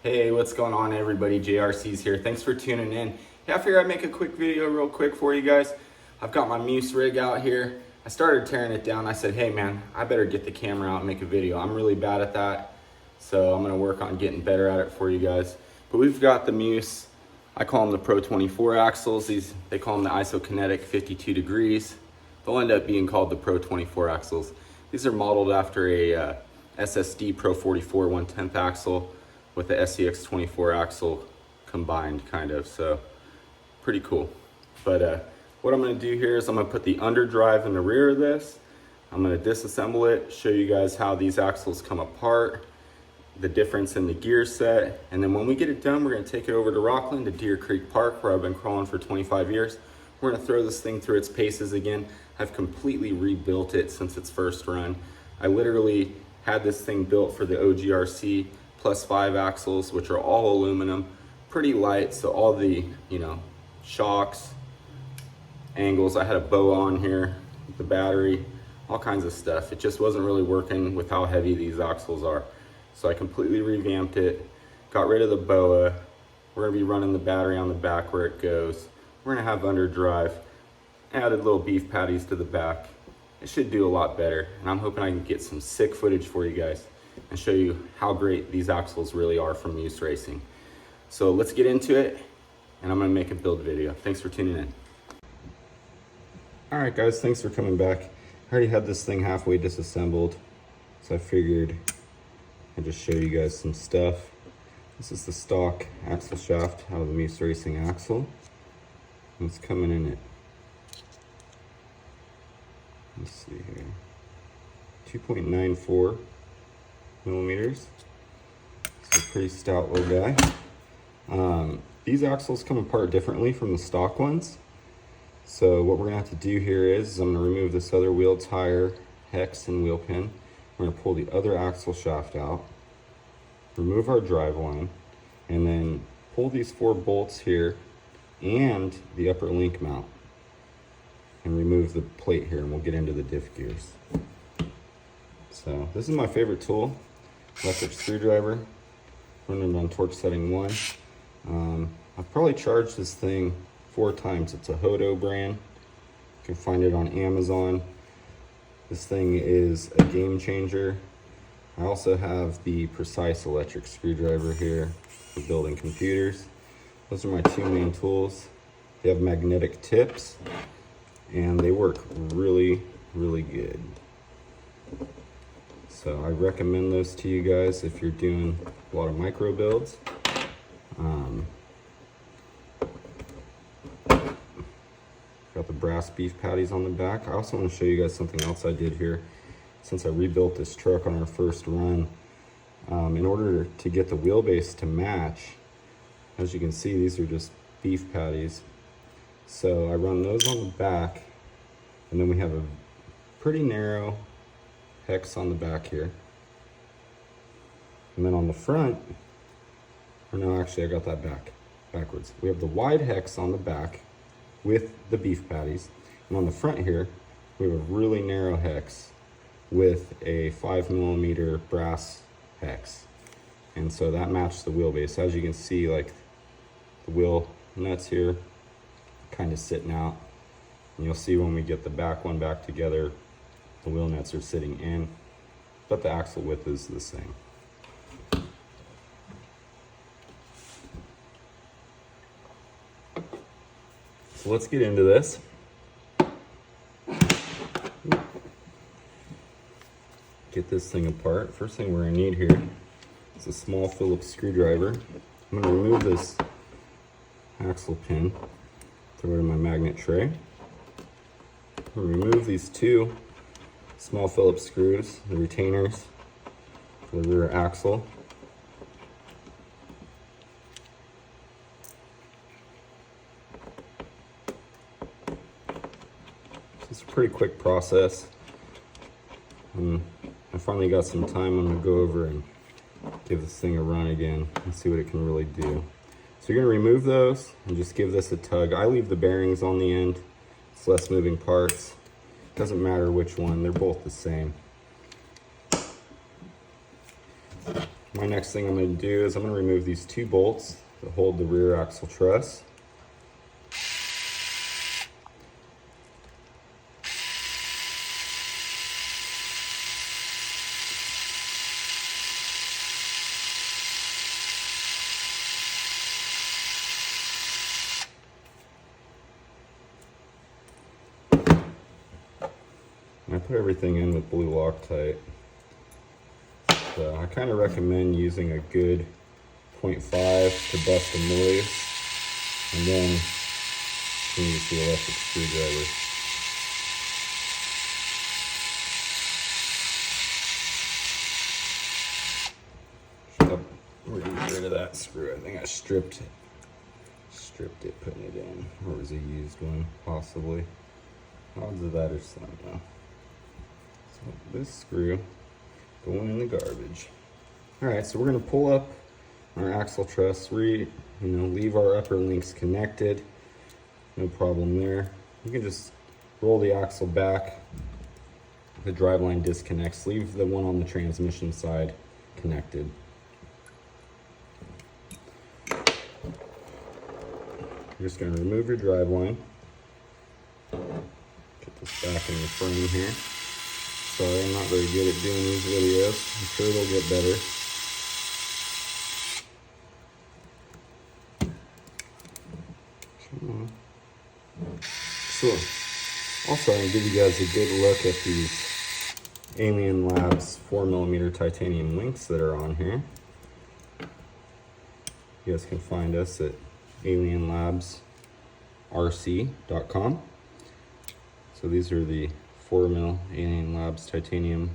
Hey, what's going on everybody? JRC's here. Thanks for tuning in. Yeah, I figured I'd make a quick video real quick for you guys. I've got my Meus rig out here. I started tearing it down. I said, hey man, I better get the camera out and make a video. I'm really bad at that, so I'm gonna work on getting better at it for you guys. But we've got the Meus, I call them the Pro 24 axles. They call them the isokinetic 52 degrees. They'll end up being called the Pro 24 axles. These are modeled after a SSD Pro 44 1/10 axle with the scx24 axle combined, kind of, so pretty cool. But what I'm going to do here is I'm going to put the underdrive in the rear of this. I'm going to disassemble it, show you guys how these axles come apart, the difference in the gear set, and then when we get it done, we're going to take it over to Rockland, to Deer Creek Park, where I've been crawling for 25 years. We're going to throw this thing through its paces again. I've completely rebuilt it since its first run. I literally had this thing built for the OGRC +5 axles, which are all aluminum, pretty light, so all the, shocks, angles, I had a bow on here, the battery, all kinds of stuff. It just wasn't really working with how heavy these axles are. So I completely revamped it, got rid of the boa. We're gonna be running the battery on the back where it goes. We're gonna have underdrive, added little beef patties to the back. It should do a lot better, and I'm hoping I can get some sick footage for you guys and show you how great these axles really are from Meus Racing. So let's get into it, and I'm gonna make a build video. Thanks for tuning in. All right guys, thanks for coming back. I already had this thing halfway disassembled, so I figured I'd just show you guys some stuff. This is the stock axle shaft out of the Meus Racing axle. And it's coming in at, let's see here, 2.94 millimeters. It's a pretty stout little guy. These axles come apart differently from the stock ones. So what we're gonna have to do here is I'm gonna remove this other wheel tire hex and wheel pin. We're gonna pull the other axle shaft out, remove our drive line, and then pull these 4 bolts here and the upper link mount, and remove the plate here, and we'll get into the diff gears. So this is my favorite tool, electric screwdriver, running on torque setting 1. I've probably charged this thing 4 times. It's a Hodo brand. You can find it on Amazon. This thing is a game changer. I also have the Precise electric screwdriver here for building computers. Those are my 2 main tools. They have magnetic tips, and they work really, really good. So I recommend those to you guys if you're doing a lot of micro builds. Got the brass beef patties on the back. I also want to show you guys something else I did here. Since I rebuilt this truck on our first run, in order to get the wheelbase to match, as you can see, these are just beef patties. So I run those on the back, and then we have a pretty narrow hex on the back here. And then on the front, or no, actually I got that backwards. We have the wide hex on the back with the beef patties. And on the front here, we have a really narrow hex with a 5mm brass hex. And so that matched the wheelbase. As you can see, like the wheel nuts here kind of sitting out. And you'll see when we get the back one back together, the wheel nuts are sitting in, but the axle width is the same. So let's get into this. Get this thing apart. First thing we're gonna need here is a small Phillips screwdriver. I'm gonna remove this axle pin, throw it in my magnet tray. Remove these 2 small Phillips screws, the retainers for the rear axle. It's a pretty quick process. I finally got some time. I'm gonna go over and give this thing a run again and see what it can really do. So you're gonna remove those and just give this a tug. I leave the bearings on the end. It's less moving parts. Doesn't matter which one, they're both the same. My next thing I'm going to do is I'm going to remove these 2 bolts that hold the rear axle truss. I put everything in with blue Loctite. So I kind of recommend using a good 0.5 to bust them loose, and then you can use the electric screwdriver. We're getting rid of that screw. I think I stripped it putting it in, or was a used one possibly. Odds of that are slim now. So this screw going in the garbage. All right, so we're gonna pull up our axle truss, leave our upper links connected. No problem there. You can just roll the axle back. The driveline disconnects. Leave the one on the transmission side connected. You're just gonna remove your driveline. Get this back in the frame here. Sorry, I'm not very good at doing these videos. I'm sure it'll get better. Come on. So, also I'm gonna give you guys a good look at these Alien Labs 4mm titanium links that are on here. You guys can find us at alienlabsrc.com. So these are the 4mm Alien Labs titanium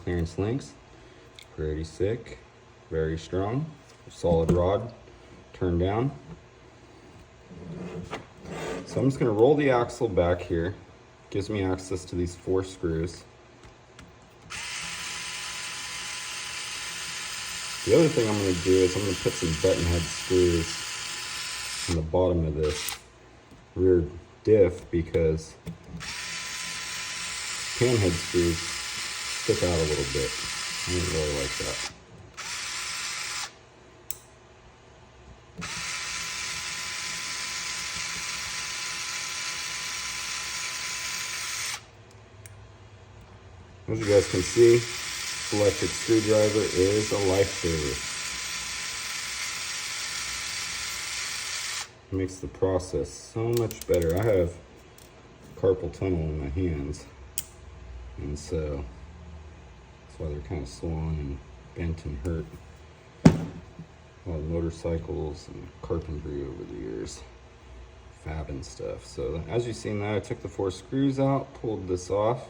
clearance links. Pretty sick, very strong, solid rod, turned down. So I'm just going to roll the axle back here. Gives me access to these 4 screws. The other thing I'm going to do is I'm going to put some button head screws on the bottom of this rear diff, because pan head screws stick out a little bit. I don't really like that. As you guys can see, this electric screwdriver is a lifesaver. It makes the process so much better. I have carpal tunnel in my hands, and so that's why they're kind of swollen and bent and hurt. A lot of motorcycles and carpentry over the years, fab and stuff. So as you've seen that, I took the 4 screws out, pulled this off,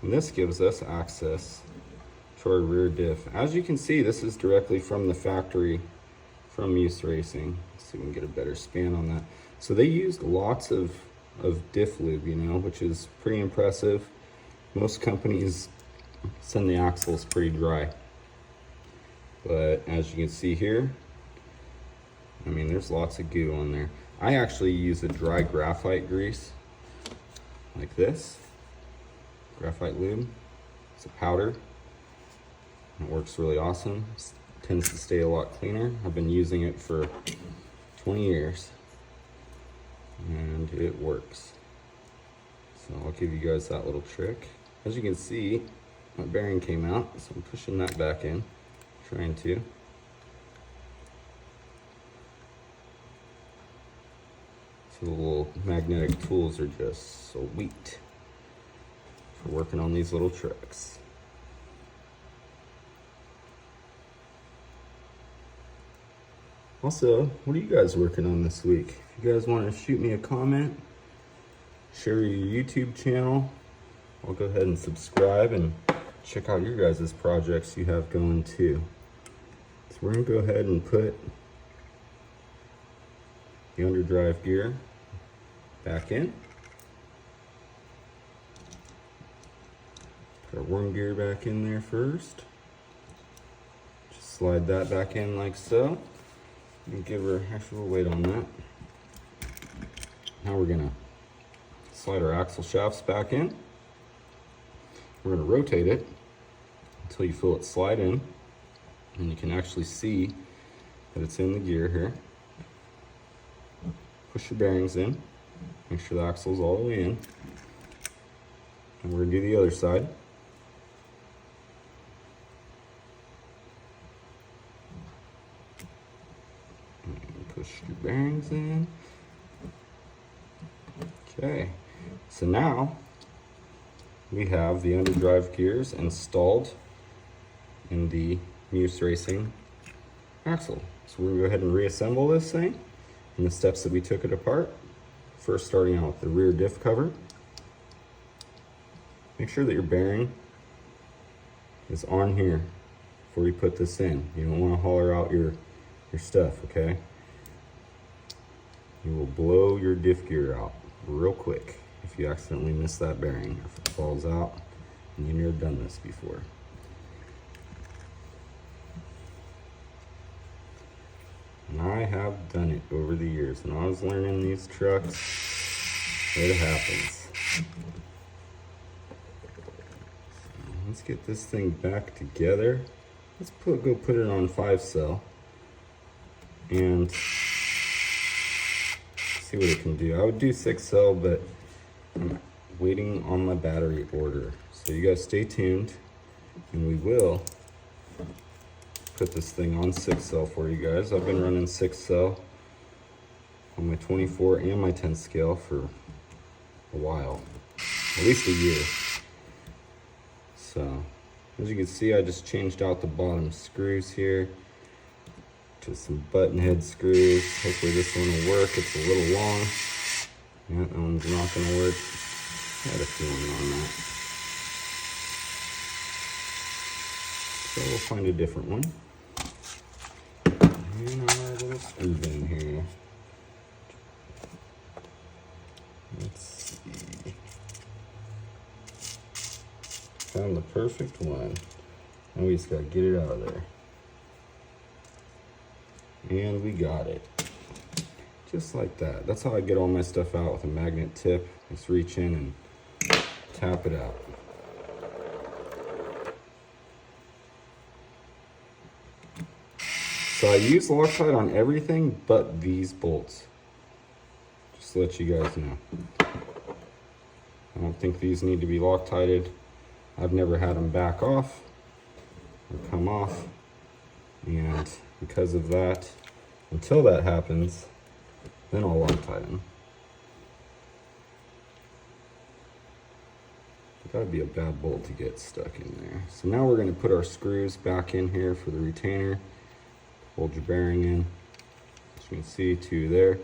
and this gives us access to our rear diff. As you can see, this is directly from the factory from Meus Racing. Let's see if we can get a better span on that. So they used lots of diff lube, which is pretty impressive. Most companies send the axles pretty dry. But as you can see here, there's lots of goo on there. I actually use a dry graphite grease, like this. Graphite lube. It's a powder. It works really awesome. It tends to stay a lot cleaner. I've been using it for 20 years. And it works. So I'll give you guys that little trick. As you can see, my bearing came out, so I'm pushing that back in. Trying to. So the little magnetic tools are just sweet for working on these little trucks. Also, what are you guys working on this week? If you guys want to shoot me a comment, share your YouTube channel, I'll go ahead and subscribe and check out your guys' projects you have going too. So we're going to go ahead and put the underdrive gear back in. Put our worm gear back in there first. Just slide that back in like so. And give her extra weight on that. Now we're going to slide our axle shafts back in. We're going to rotate it until you feel it slide in. And you can actually see that it's in the gear here. Push your bearings in, make sure the axle's all the way in. And we're gonna do the other side. And push your bearings in. Okay, so now we have the underdrive gears installed in the Meus Racing axle. So we're gonna go ahead and reassemble this thing in the steps that we took it apart. First, starting out with the rear diff cover. Make sure that your bearing is on here before you put this in. You don't want to holler out your stuff, okay? You will blow your diff gear out real quick if you accidentally miss that bearing, if it falls out and you've never done this before. And I have done it over the years. When I was learning these trucks, it happens. So let's get this thing back together. Let's go put it on 5-cell and see what it can do. I would do 6-cell, but I'm waiting on my battery order. So you guys stay tuned, and we will put this thing on 6-cell for you guys. I've been running 6-cell on my 24 and my 10 scale for a while, at least a year. So as you can see, I just changed out the bottom screws here to some button head screws. Hopefully this one will work. It's a little long. Yeah, that one's not gonna work. I had a feeling on that. So we'll find a different one. And our little screw in here. Let's see. Found the perfect one. Now we just gotta get it out of there. And we got it. Just like that. That's how I get all my stuff out, with a magnet tip. Just reach in and tap it out. So I use Loctite on everything but these bolts. Just to let you guys know. I don't think these need to be Loctited. I've never had them back off or come off. And because of that, until that happens, then I'll Loctite them. Gotta be a bad bolt to get stuck in there. So now we're gonna put our screws back in here for the retainer. Hold your bearing in. As you can see, 2 there.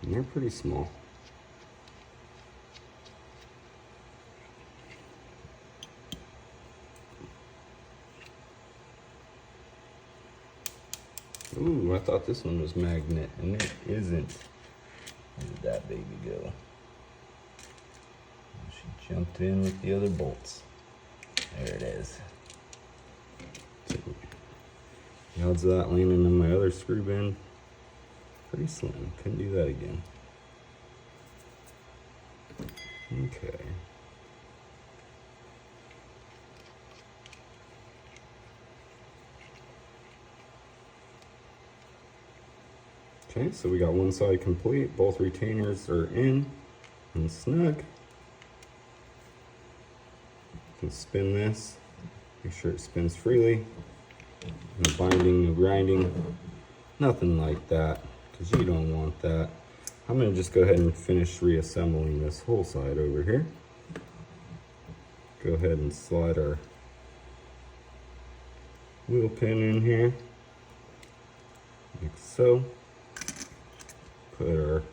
And they're pretty small. Ooh, I thought this one was magnet, and it isn't. Where did that baby go? She jumped in with the other bolts. There it is. The odds of that landing in my other screw bin, pretty slim. Couldn't do that again. Okay. Okay, so we got one side complete. Both retainers are in and snug. You can spin this. Make sure it spins freely. No binding, no grinding, nothing like that, because you don't want that. I'm going to just go ahead and finish reassembling this whole side over here. Go ahead and slide our wheel pin in here, like so. Put our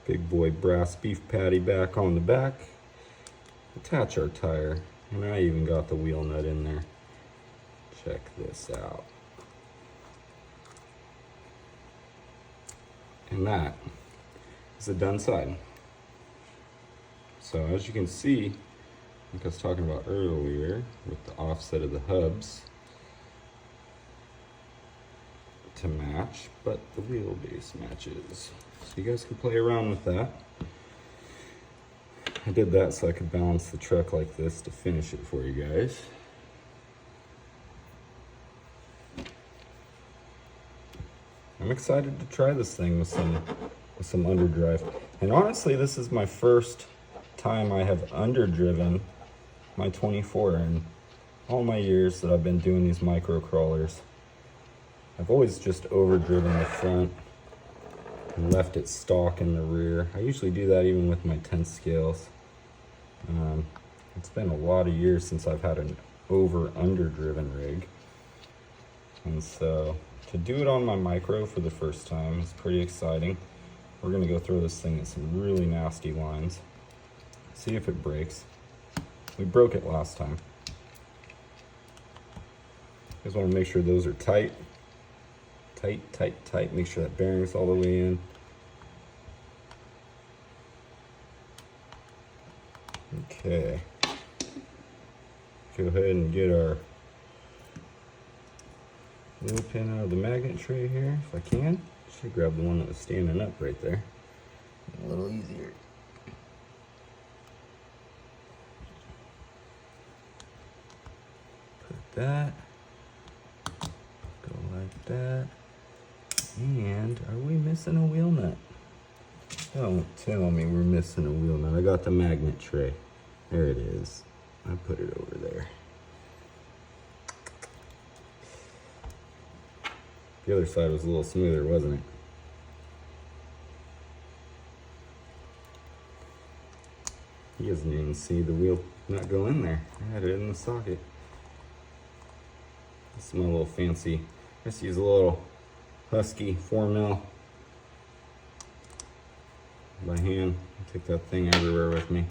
big boy brass beef patty back on the back. Attach our tire, and I even got the wheel nut in there. Check this out. And that is the done side. So as you can see, like I was talking about earlier, with the offset of the hubs to match, but the wheelbase matches. So you guys can play around with that. I did that so I could balance the truck like this to finish it for you guys. I'm excited to try this thing with some underdrive. And honestly, this is my first time I have underdriven my 24 in all my years that I've been doing these micro crawlers. I've always just overdriven the front and left it stock in the rear. I usually do that even with my 10 scales. It's been a lot of years since I've had an over-underdriven rig. And so to do it on my micro for the first time is pretty exciting. We're gonna go throw this thing at some really nasty lines. See if it breaks. We broke it last time. Just wanna make sure those are tight. Tight, tight, tight. Make sure that bearing's all the way in. Okay. Go ahead and get our wheel pin out of the magnet tray here, if I can. Should grab the one that was standing up right there. A little easier. Put that. Go like that. And are we missing a wheel nut? Don't tell me we're missing a wheel nut. I got the magnet tray. There it is. I put it over there. The other side was a little smoother, wasn't it? He doesn't even see the wheel nut go in there. I had it in the socket. This is my little fancy. I just use a little Husky 4mm by hand. I take that thing everywhere with me.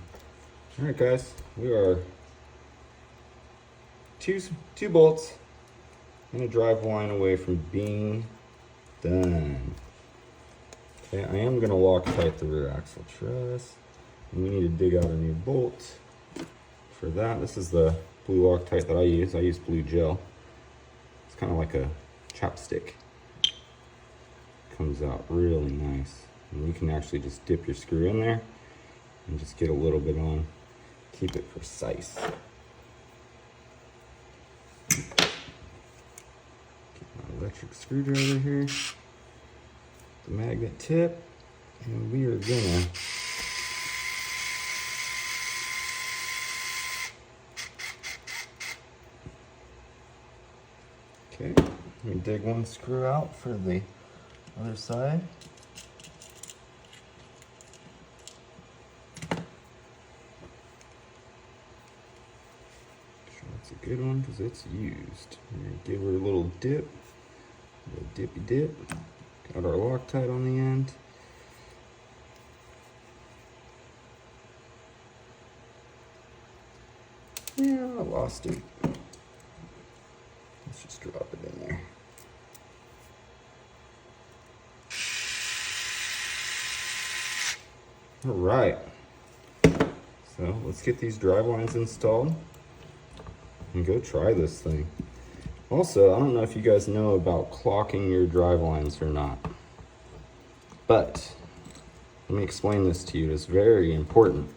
All right, guys, we are two bolts and a drive line away from being done. Okay, I am gonna Loctite the rear axle truss. And we need to dig out a new bolt for that. This is the blue Loctite that I use. I use blue gel. It's kind of like a chapstick. Comes out really nice. And you can actually just dip your screw in there and just get a little bit on. Keep it precise. Get my electric screwdriver here. The magnet tip. And we are gonna okay, let me dig one screw out for the other side. Sure that's a good one because it's used. I'm gonna give her a little dip, a little dippy dip. Got our Loctite on the end. Yeah, I lost it. Let's just drop it in there. All right. So let's get these drive lines installed and go try this thing. Also, I don't know if you guys know about clocking your drive lines or not, but let me explain this to you. It's very important.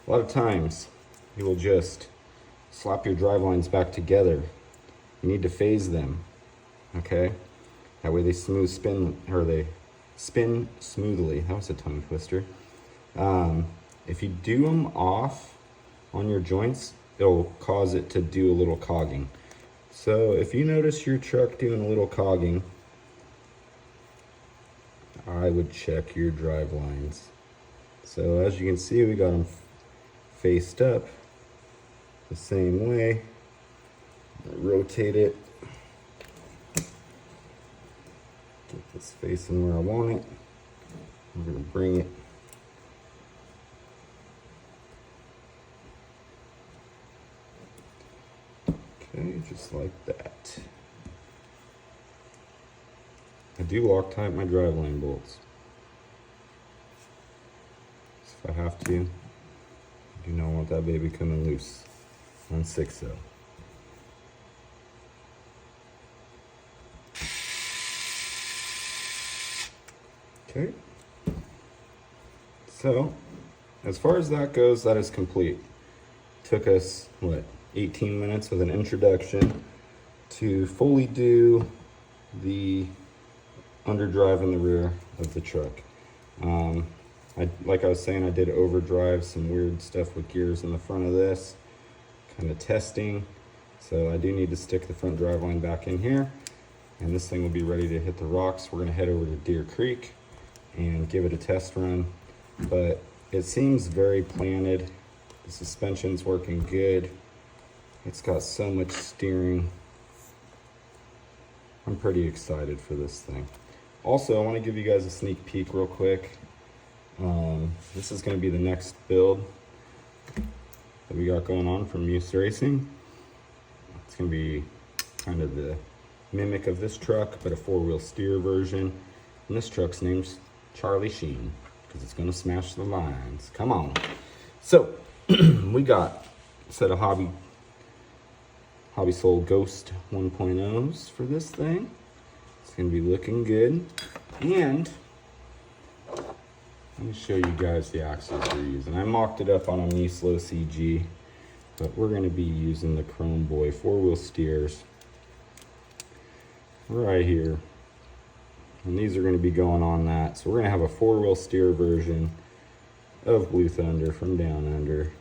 A lot of times you will just slap your drive lines back together. You need to phase them, okay? That way they they spin smoothly. That was a tongue twister. If you do them off on your joints, it'll cause it to do a little cogging. So if you notice your truck doing a little cogging, I would check your drive lines. So as you can see, we got them faced up the same way. Rotate it. Get this facing where I want it. I'm gonna bring it okay, just like that. I do Loctite my driveline bolts. So if I have to, I do not want that baby coming loose on 6.0. Okay, so as far as that goes, that is complete. Took us, what, 18 minutes with an introduction to fully do the underdrive in the rear of the truck. Like I was saying, I did overdrive, some weird stuff with gears in the front of this, kind of testing. So I do need to stick the front drive line back in here, and this thing will be ready to hit the rocks. We're gonna head over to Deer Creek and give it a test run, but it seems very planted. The suspension's working good. It's got so much steering. I'm pretty excited for this thing. Also, I want to give you guys a sneak peek real quick. This is going to be the next build that we got going on from Meus Racing. It's going to be kind of the mimic of this truck, but a four-wheel steer version. And this truck's name's Charlie Sheen, because it's going to smash the lines. Come on. So, we got a set of Hobby Soul Ghost 1.0s for this thing. It's going to be looking good. And let me show you guys the axles we're using. I mocked it up on a Meus Low CG, but we're going to be using the Chrome Boy four-wheel steers right here. And these are going to be going on that. So we're going to have a four-wheel steer version of Blue Thunder from Down Under.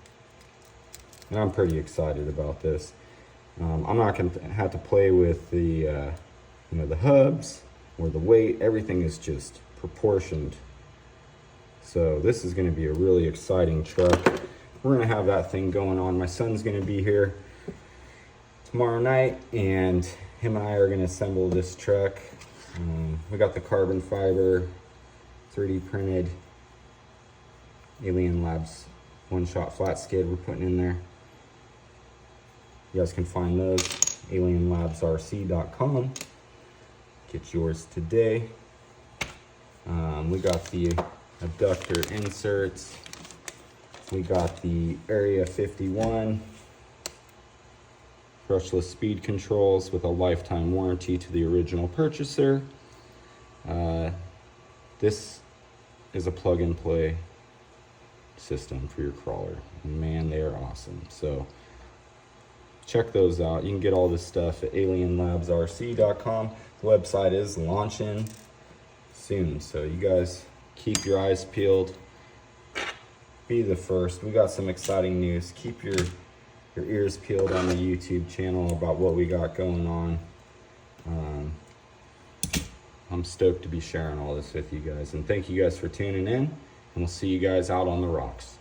And I'm pretty excited about this. I'm not going to have to play with the, the hubs or the weight. Everything is just proportioned. So this is going to be a really exciting truck. We're going to have that thing going on. My son's going to be here tomorrow night, and him and I are going to assemble this truck. We got the carbon fiber 3D printed Alien Labs one-shot flat skid we're putting in there. You guys can find those, alienlabsrc.com. Get yours today. We got the abductor inserts. We got the Area 51 brushless speed controls with a lifetime warranty to the original purchaser. This is a plug-and-play system for your crawler. Man, they are awesome. So check those out. You can get all this stuff at alienlabsrc.com. The website is launching soon, so you guys keep your eyes peeled. Be the first. We got some exciting news. Keep your ears peeled on the YouTube channel about what we got going on. I'm stoked to be sharing all this with you guys, and thank you guys for tuning in, and we'll see you guys out on the rocks.